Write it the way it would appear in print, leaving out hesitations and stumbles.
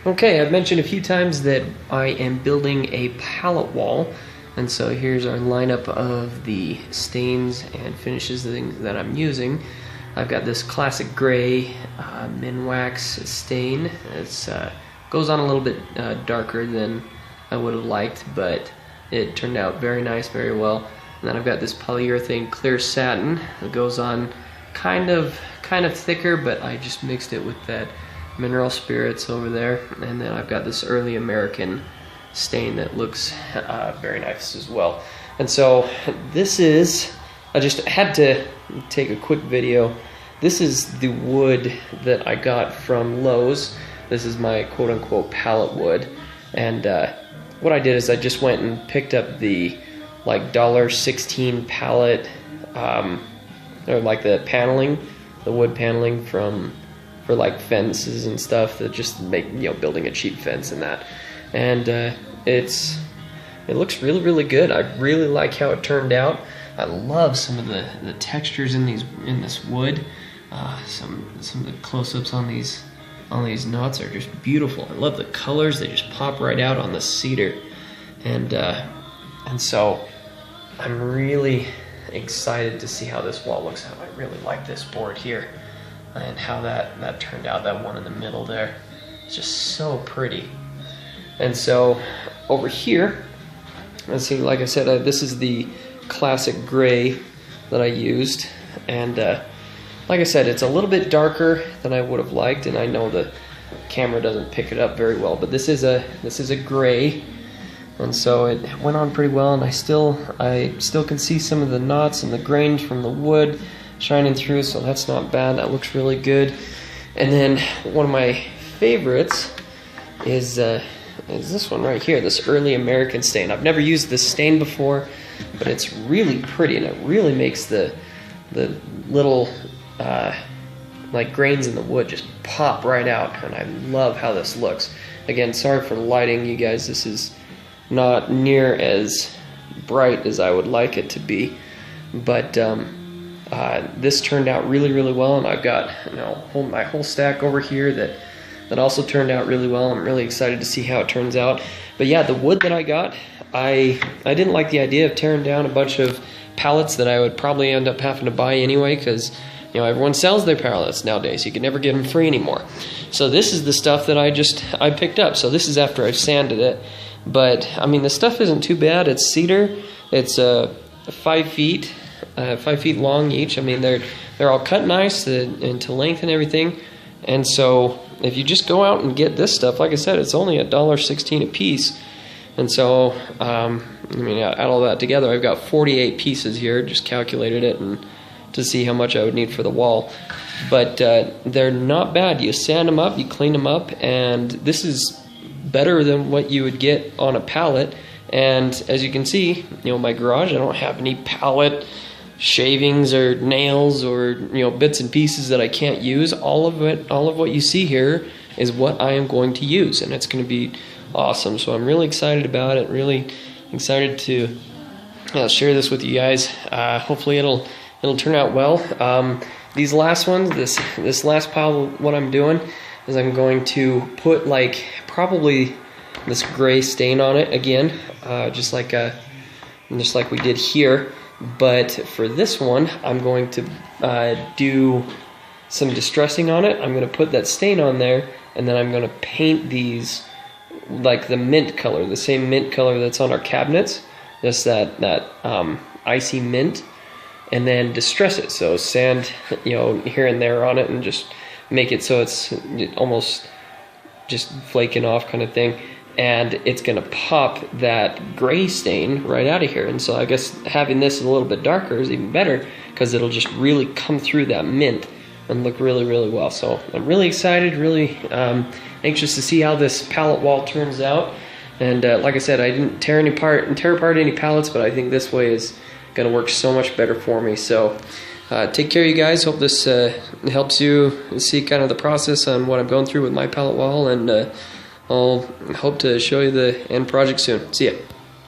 Okay, I've mentioned a few times that I am building a pallet wall, and so here's our lineup of the stains and finishes that I'm using. I've got this classic gray Minwax stain. It goes on a little bit darker than I would have liked, but it turned out very nice, very well. And then I've got this polyurethane clear satin that goes on kind of thicker, but I just mixed it with that mineral spirits over there. And then I've got this early American stain that looks very nice as well. And so this is, I just had to take a quick video. This is the wood that I got from Lowe's. This is my quote-unquote pallet wood. And what I did is I just went and picked up the like $1.16 pallet, or like the paneling, the wood paneling for like fences and stuff that just make, you know, building a cheap fence and that. And it looks really, really good. I really like how it turned out. I love some of the textures in this wood. Some of the close-ups on these knots are just beautiful. I love the colors; they just pop right out on the cedar, and so I'm really excited to see how this wall looks out. I really like this board here and how that turned out. That one in the middle there, it's just so pretty. And so over here, let's see. Like I said, this is the classic gray that I used, and like I said, it's a little bit darker than I would have liked, and I know the camera doesn't pick it up very well, but this is a gray, and so it went on pretty well. And I still can see some of the knots and the grains from the wood shining through, so that's not bad. That looks really good. And then one of my favorites is this one right here, this early American stain. I've never used this stain before, but it's really pretty, and it really makes the little like grains in the wood just pop right out, and I love how this looks. Again, sorry for the lighting, you guys. This is not near as bright as I would like it to be, but this turned out really, really well. And I've got, you know, my whole stack over here that also turned out really well. I'm really excited to see how it turns out. But yeah, the wood that I got, I didn't like the idea of tearing down a bunch of pallets that I would probably end up having to buy anyway, because you know, everyone sells their pallets nowadays. You can never get them free anymore. So this is the stuff that I picked up. So this is after I've sanded it. But I mean, the stuff isn't too bad. It's cedar. It's 5 feet long each. I mean, they're all cut nice into length and everything. And so if you just go out and get this stuff, like I said, it's only $1.16 a piece. And so I mean, add all that together, I've got 48 pieces here. Just calculated it and to see how much I would need for the wall. But they're not bad. You sand them up, you clean them up, and this is better than what you would get on a pallet. And as you can see, you know, my garage, I don't have any pallet shavings or nails or, you know, bits and pieces that I can't use. All of what you see here is what I am going to use, and it's going to be awesome. So I'm really excited about it. Really excited to share this with you guys. Hopefully it'll turn out well. These last ones, this last pile, what I'm doing is I'm going to put like probably this gray stain on it again, just like we did here. But for this one, I'm going to do some distressing on it. I'm going to put that stain on there, and then I'm going to paint these like the mint color, the same mint color that's on our cabinets, just that icy mint, and then distress it. So sand, you know, here and there on it, and just make it so it's almost just flaking off kind of thing. And it's gonna pop that gray stain right out of here. And so I guess having this a little bit darker is even better, because it'll just really come through that mint and look really, really well. So I'm really excited, really anxious to see how this pallet wall turns out. And like I said, I didn't tear apart any pallets, but I think this way is gonna work so much better for me. So take care, you guys. Hope this helps you see kind of the process on what I'm going through with my pallet wall, and I'll hope to show you the end project soon. See ya.